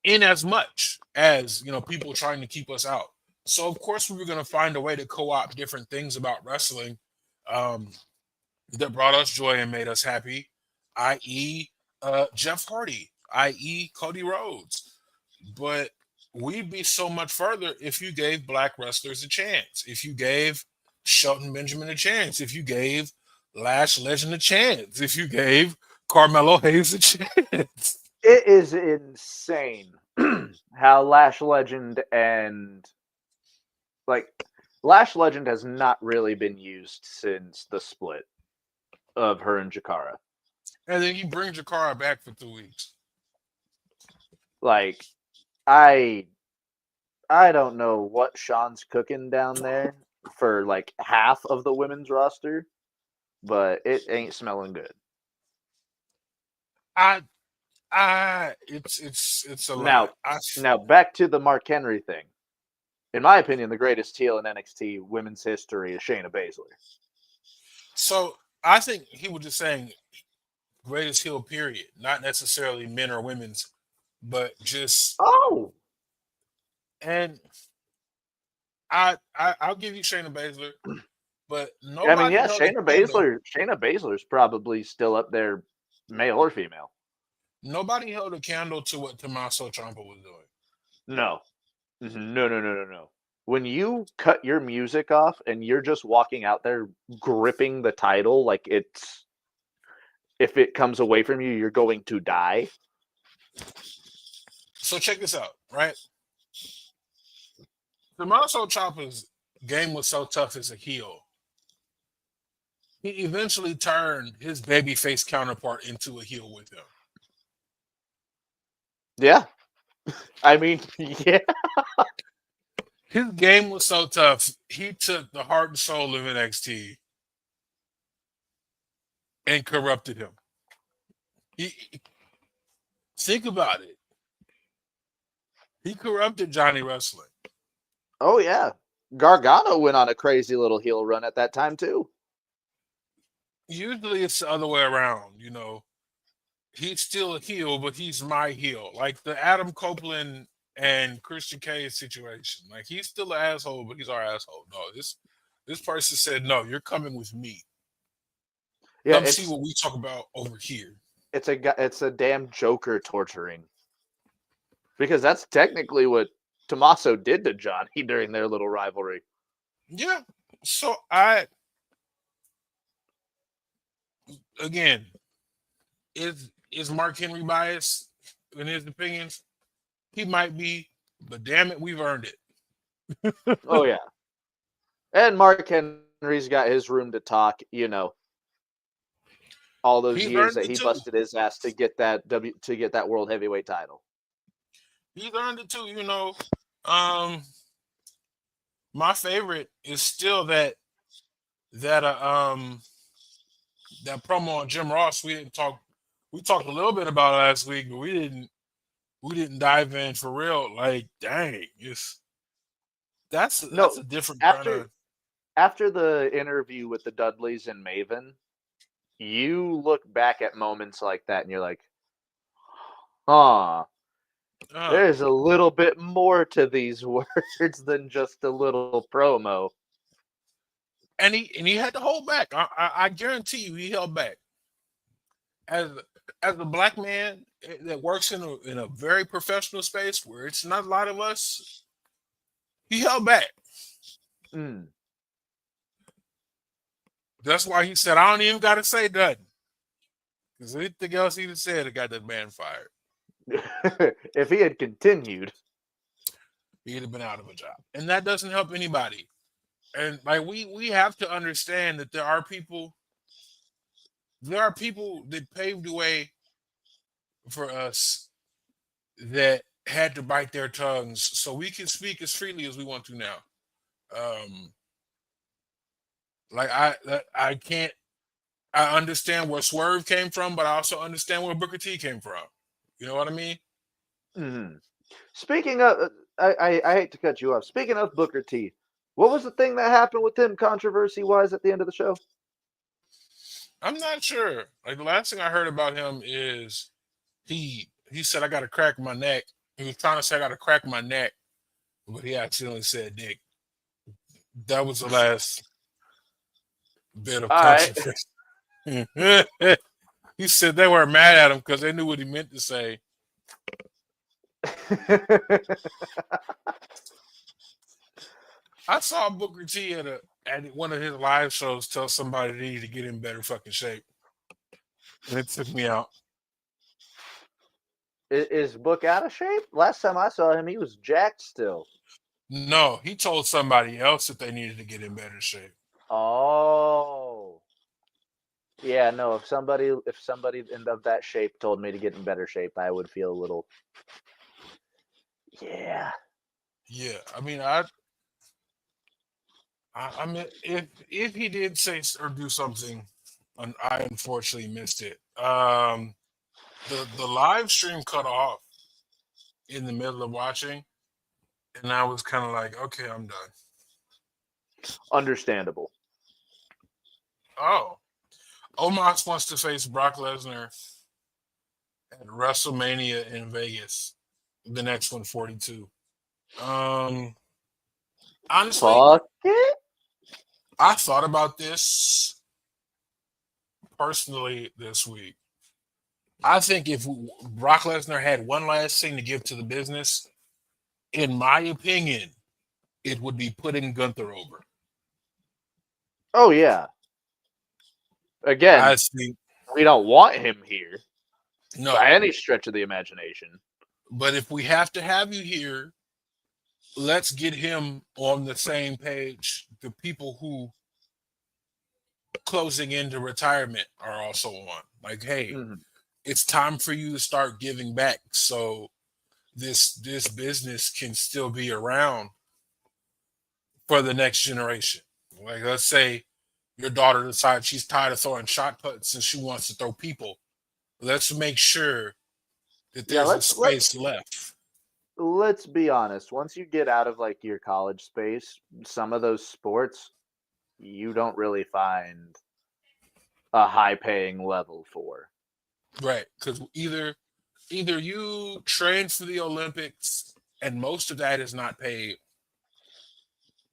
in as much as people trying to keep us out. So of course we were going to find a way to co-opt different things about wrestling um, that brought us joy and made us happy, i.e., Jeff Hardy, i.e., Cody Rhodes. But we'd be so much further if you gave black wrestlers a chance, if you gave Shelton Benjamin a chance, if you gave Lash Legend a chance, if you gave Carmelo Hayes a chance. It is insane how Lash Legend Lash Legend has not really been used since the split of her and Jakara. And then you bring Jakara back for 2 weeks. Like, I don't know what Sean's cooking down there for like half of the women's roster, but it ain't smelling good. It's a Now, lot. back to the Mark Henry thing. In my opinion, the greatest heel in NXT women's history is Shayna Baszler. So I think he was just saying greatest heel period, not necessarily men or women's, but just Oh, and I'll give you Shayna Baszler, but I mean, nobody yeah, held a candle. Shayna Baszler's probably still up there, male or female. Nobody held a candle to what Tommaso Ciampa was doing. No. No. When you cut your music off and you're just walking out there gripping the title like if it comes away from you, you're going to die. So check this out, right? Tommaso Ciampa's game was so tough as a heel. He eventually turned his babyface counterpart into a heel with him. Yeah. I mean, yeah. His game was so tough, he took the heart and soul of NXT and corrupted him. Think about it. He corrupted Johnny Wrestling. Oh, yeah. Gargano went on a crazy little heel run at that time, too. Usually it's the other way around, He's still a heel, but he's my heel. Like the Adam Copeland and Christian K's situation. Like he's still an asshole, but he's our asshole. No, this person said, no, you're coming with me. Yeah, Come see what we talk about over here. it's a damn Joker torturing. Because that's technically what Tommaso did to Johnny during their little rivalry. Yeah. So again, is Mark Henry biased in his opinions? He might be, but damn it, we've earned it. Oh yeah. And Mark Henry's got his room to talk, all those He's years earned that it he too. busted his ass to get that world heavyweight title. He's earned it too. My favorite is still that that promo on Jim Ross. We talked a little bit about it last week, but we didn't dive in for real. Like, dang, that's No, a different kind after of. after the interview with the Dudleys and Maven, you look back at moments like that and you're like, huh, there's a little bit more to these words than just a little promo. And he had to hold back. I guarantee you, he held back. As a black man that works in a very professional space where it's not a lot of us, he held back. Mm. That's why he said, I don't even got to say nothing. Because anything else he'd have said, it got that man fired. If he had continued, He'd have been out of a job. And that doesn't help anybody. And like we have to understand that there are people that paved the way for us that had to bite their tongues so we can speak as freely as we want to now. Um, like I can't. I understand where Swerve came from, but I also understand where Booker T came from. You know what I mean? mm-hmm. Speaking of, I hate to cut you off. Speaking of Booker T, what was the thing that happened with him controversy wise at the end of the show? I'm not sure. Like the last thing I heard about him is he said I got to crack my neck. He was trying to say I got to crack my neck, but he accidentally said dick. That was the last bit of All right. controversy. He said they were mad at him because they knew what he meant to say. I saw Booker T at one of his live shows tell somebody they need to get in better fucking shape. And it took me out. Is Book out of shape? Last time I saw him, he was jacked still. No, he told somebody else that they needed to get in better shape. Oh. Yeah, no, if somebody of that shape told me to get in better shape, I would feel a little. Yeah. Yeah, I mean, I mean, if he did say or do something, and I unfortunately missed it. The live stream cut off in the middle of watching, and I was kind of like, okay, I'm done. Understandable. Oh, Omos wants to face Brock Lesnar at WrestleMania in Vegas. The next one, 42. Honestly, Fuck it. I thought about this personally this week. I think if Brock Lesnar had one last thing to give to the business, in my opinion, it would be putting Gunther over. Oh yeah. Again, I think we don't want him here no, by any stretch of the imagination. but if we have to have you here, let's get him on the same page. The people who closing into retirement are also on. Like, hey, it's time for you to start giving back so this business can still be around for the next generation. Like, let's say your daughter decides she's tired of throwing shot puts and she wants to throw people. Let's make sure that there's a space left. Let's be honest. Once you get out of like your college space, some of those sports you don't really find a high paying level for. Right. Because either you train for the Olympics and most of that is not paid,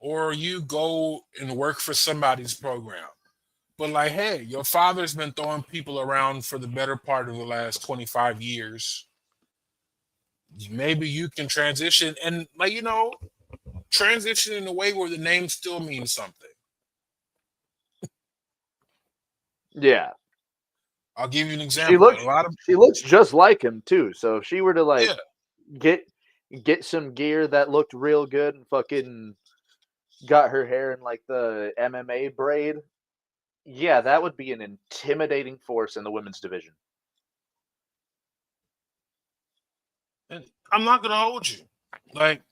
or you go and work for somebody's program. But like, hey, your father's been throwing people around for the better part of the last 25 years. Maybe you can transition and transition in a way where the name still means something. Yeah. I'll give you an She example. looks A lot of she looks just like him too. So if she were to like yeah, get get some gear that looked real good and fucking got her hair in like the MMA braid, yeah, that would be an intimidating force in the women's division. and I'm not gonna hold you. Like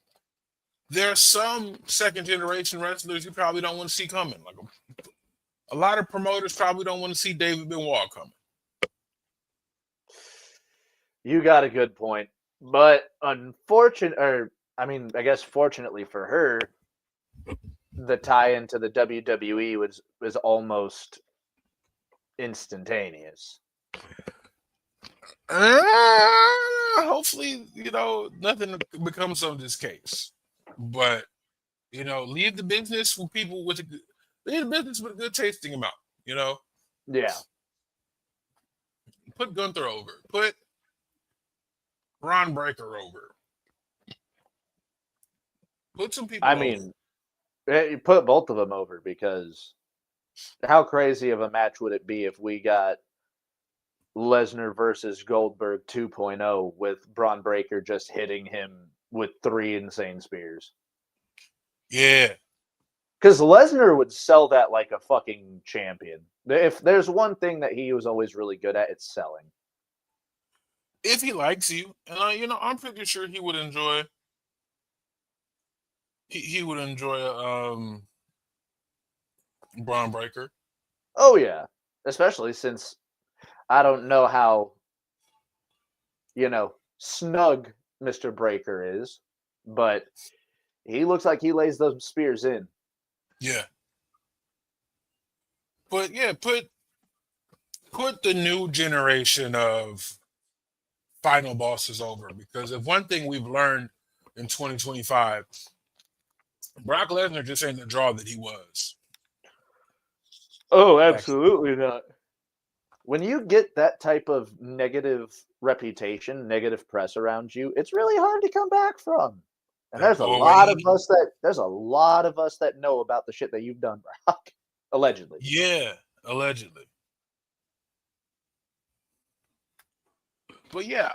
there are some second generation wrestlers you probably don't want to see coming. Like a lot of promoters probably don't want to see David Benoit coming. You got a good point. But unfortunate or I mean, I guess fortunately for her, the tie into the WWE was almost instantaneous. Hopefully, nothing becomes of this case. But leave the business with people with leave the business with a good tasting amount. You know, Yeah. put Gunther over, put Ron Breaker over, put some people I over. mean, you put both of them over because how crazy of a match would it be if we got Lesnar versus Goldberg 2.0 with Braun Breaker just hitting him with 3 insane spears? Yeah, Because Lesnar would sell that like a fucking champion. If there's one thing that he was always really good at, it's selling. if he likes you, and I'm pretty sure he would enjoy. He would enjoy Braun Breaker. Oh yeah, especially since I don't know how snug Mr. Breaker is, but he looks like he lays those spears in. Yeah, but yeah, put the new generation of final bosses over, because if one thing we've learned in 2025, Brock Lesnar just ain't the draw that he was. Oh, Back. absolutely not. When you get that type of negative reputation, negative press around you, it's really hard to come back from. And That there's a go lot of away. us that know about the shit that you've done, Brock. Allegedly. Yeah, allegedly. But yeah,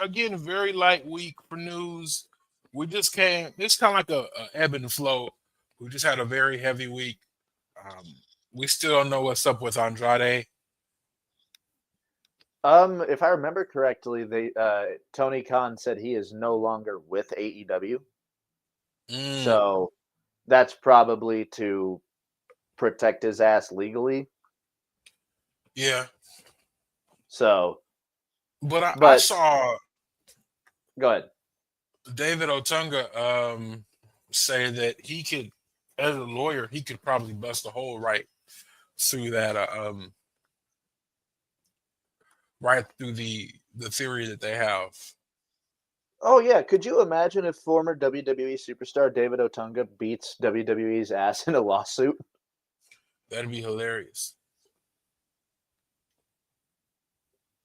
again, very light week for news. We just came. It's kind of like a ebb and flow. We just had a very heavy week. Um, we still don't know what's up with Andrade. If I remember correctly, Tony Khan said he is no longer with AEW. Mm, So that's probably to protect his ass legally. yeah, So, but I but saw go ahead. David Otunga say that he could, as a lawyer, he could probably bust a hole through that right through the theory that they have. Oh yeah, could you imagine if former WWE superstar David Otunga beats WWE's ass in a lawsuit? That'd be hilarious.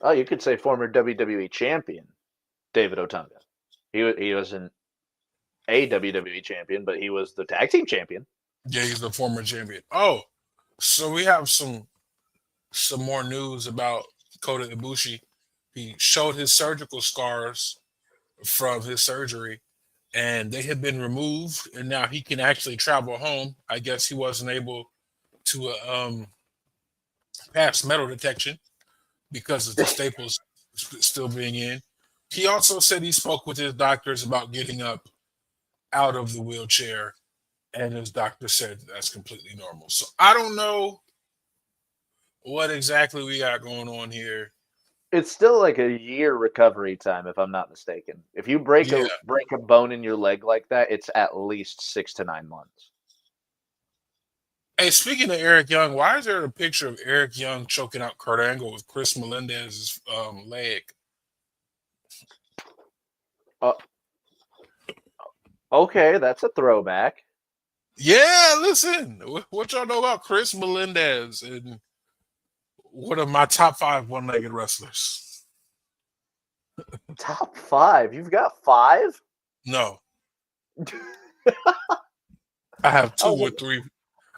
Oh, you could say former WWE champion David Otunga. He wasn't a WWE champion, but he was the tag team champion. Yeah, he's the former champion. Oh, so we have some more news about Kota Ibushi. He showed his surgical scars from his surgery, and they have been removed, and now he can actually travel home. I guess he wasn't able to pass metal detection because of the staples still being in. He also said he spoke with his doctors about getting up out of the wheelchair, and his doctor said that's completely normal. So I don't know what exactly we got going on here. It's still like a year recovery time, if I'm not mistaken. If you break Yeah. a bone in your leg like that, it's at least 6 to 9 months. Hey, speaking of Eric Young, why is there a picture of Eric Young choking out Kurt Angle with Chris Melendez's leg? Uh, okay, that's a throwback. Yeah, listen. What y'all know about Chris Melendez and one of my top 5 one-legged wrestlers? Top 5? You've got 5? No, I have I two was, with three.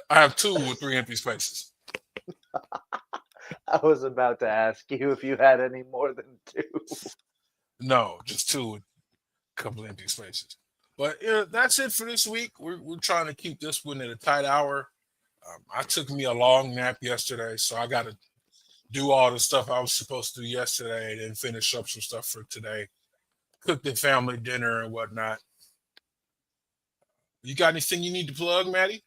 I have 2 with 3 empty spaces. I was about to ask you if you had any more than 2. No, just 2 with a couple empty spaces. But yeah, that's it for this week. We're trying to keep this one at a tight hour. I took me a long nap yesterday, so I got to do all the stuff I was supposed to do yesterday, and then finish up some stuff for today. Cook the family dinner and whatnot. You got anything you need to plug, Maddie?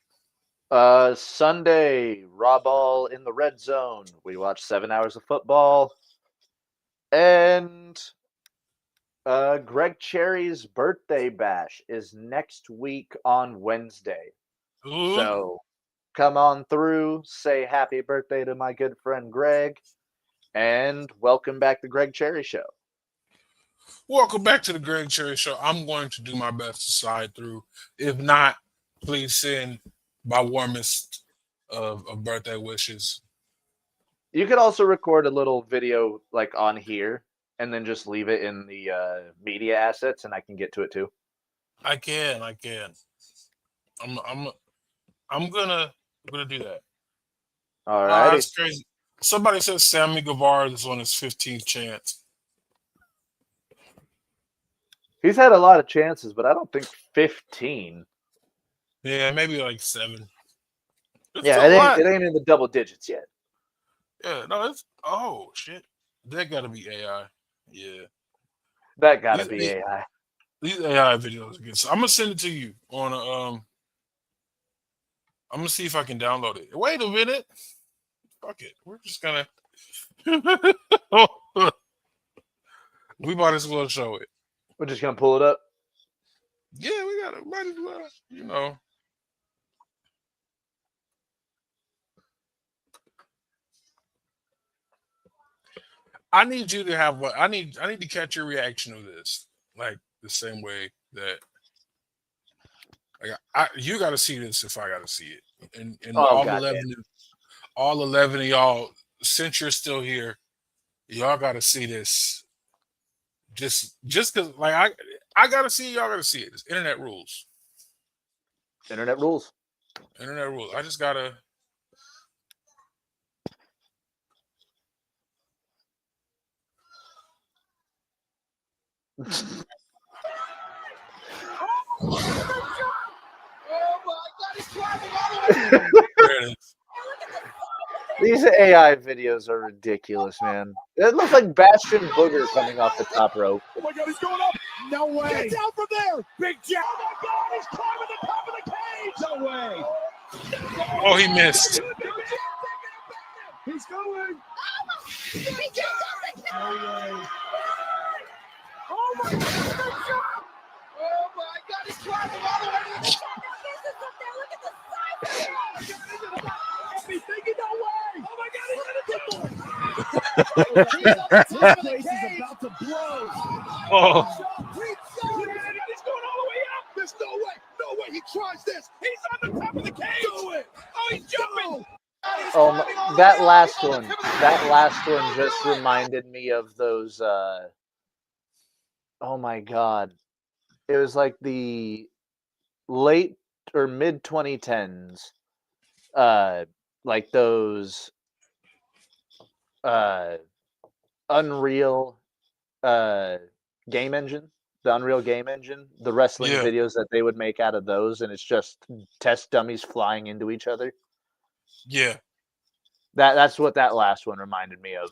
Sunday, Raw Ball in the Red Zone. We watched 7 hours of football. And Greg Cherry's birthday bash is next week on Wednesday. Ooh. So come on through, say happy birthday to my good friend Greg, and welcome back to Greg Cherry Show. Welcome back to the Greg Cherry Show. I'm going to do my best to slide through. If not, please send my warmest of birthday wishes. You could also record a little video like on here and then just leave it in the media assets, and I can get to it too. I can. I'm gonna do that. All righty. That's crazy. Somebody says Sammy Guevara is on his 15th chance. He's had a lot of chances, but I don't think 15. Yeah, maybe like 7. It's Yeah, it ain't in the double digits yet. Yeah, no, it's oh shit. That gotta be AI. Yeah. That gotta be AI. These AI videos are good. So I'm gonna send it to you on I'm gonna see if I can download it. Wait a minute. Fuck it. We're just gonna we might as well show it. We're just gonna pull it up. Yeah, we gotta might as well, you know. I need you to have what I need to catch your reaction to this. Like the same way that you gotta see this if I gotta see it. And all 11 of y'all, since you're still here, y'all gotta see this. Just cause like I gotta see it, y'all gotta see it. It's internet rules. Internet rules. Internet rules. I just gotta there it is. These AI videos are ridiculous, man. It looks like Bastion Booger coming off the top rope. Oh my God, he's going up. No way. Get down from there. Big Jack. Oh my God, he's climbing the top of the cage. No way. Oh, he missed. He's going. No way. Oh my God. Oh my God, he's climbing all the way to the top. Look at the size. He's thinking no way. Oh my God, he's gonna do it. This place is about to blow. Oh. He's going all the way up. There's no way. No way. He tries this. He's on the top of the cage. Do it. Oh, he's jumping. Oh, that last one just reminded me of those. Oh my God, it was like the late or mid 2010s. Like those Unreal game engine, the Unreal game engine, the wrestling videos that they would make out of those, and it's just test dummies flying into each other. Yeah. That's what that last one reminded me of.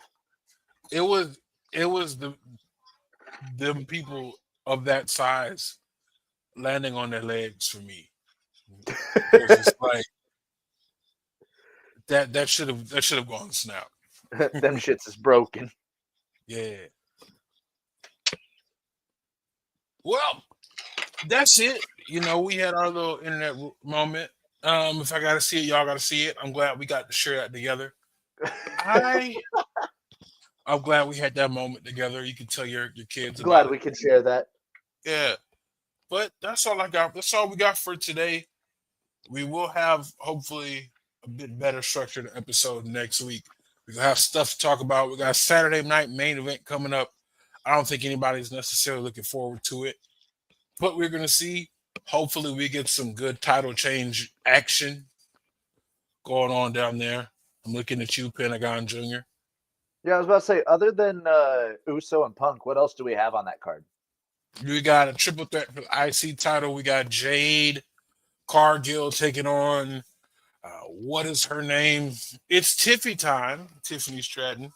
It was them people of that size landing on their legs for me. It's like that should have gone snap. Them shits is broken. Yeah. Well, that's it. You know, we had our little internet moment. If I gotta see it, y'all gotta see it. I'm glad we got to share that together. I'm glad we had that moment together. You can tell your kids. Glad we could share that. Yeah. But that's all I got. That's all we got for today. We will have hopefully a bit better structured episode next week. We gonna have stuff to talk about. We got Saturday night main event coming up. I don't think anybody's necessarily looking forward to it, but we're gonna see. Hopefully, we get some good title change action going on down there. I'm looking at you, Pentagon Jr. Yeah, I was about to say, other than Uso and Punk, what else do we have on that card? We got a triple threat for the IC title. We got Jade Cargill taking on what is her name? It's Tiffy time, Tiffany Stratton.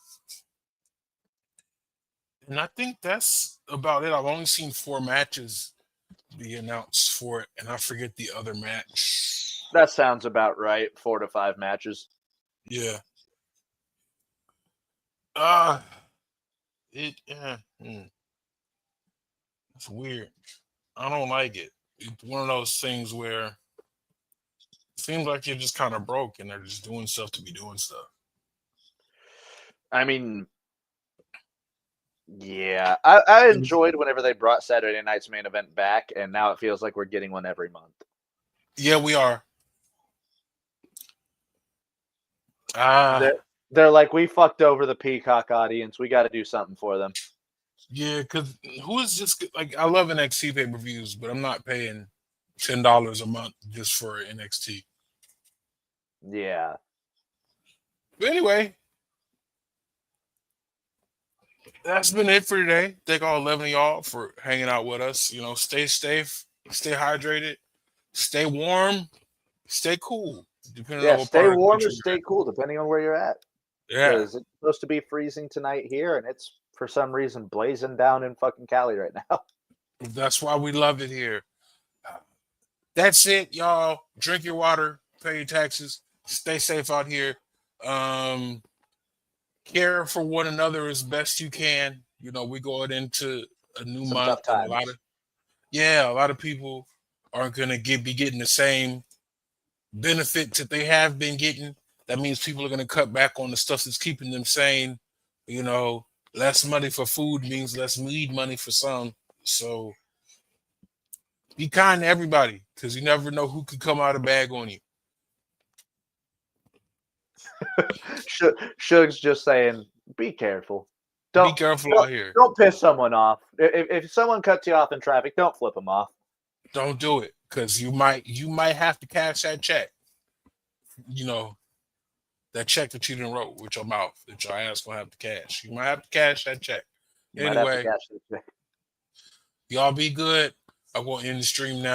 And I think that's about it. I've only seen 4 matches be announced for it, and I forget the other match. That sounds about right. 4 to 5 matches. Yeah. It's weird. I don't like it. It's one of those things where it seems like you're just kind of broke and they're just doing stuff to be doing stuff. I mean, yeah, I enjoyed whenever they brought Saturday night's main event back, and now it feels like we're getting one every month. Yeah, we are. They're like, we fucked over the Peacock audience. We got to do something for them. Yeah, because who is just like, I love NXT pay per views, but I'm not paying $10 a month just for NXT. Yeah. But anyway, that's been it for today. Thank all 11 of y'all for hanging out with us. You know, stay safe, stay hydrated, stay warm, stay cool. Depending on what stay part of the warm or country stay you're cool, depending on where you're at. at. Because it's supposed to be freezing tonight here, and it's for some reason blazing down in fucking Cali right now. Yeah, that's why we love it here. That's it, y'all. Drink your water, pay your taxes, stay safe out here. Care for one another as best you can. You know, we're going into a new Some month, tough and times. a lot of people aren't gonna be getting the same benefits that they have been getting. That means people are gonna cut back on the stuff that's keeping them sane. You know, less money for food means less weed money for some. So be kind to everybody, because you never know who could come out of bag on you. Suge's just saying, be careful. Be careful out here. Don't piss someone off. If someone cuts you off in traffic, don't flip them off. Don't do it, because you might have to cash that check. You know, that check that you didn't wrote with your mouth that your ass gonna have to cash. You might have to cash that check. You might have to Anyway, cash the check. y'all be good. I'm gonna end the stream now.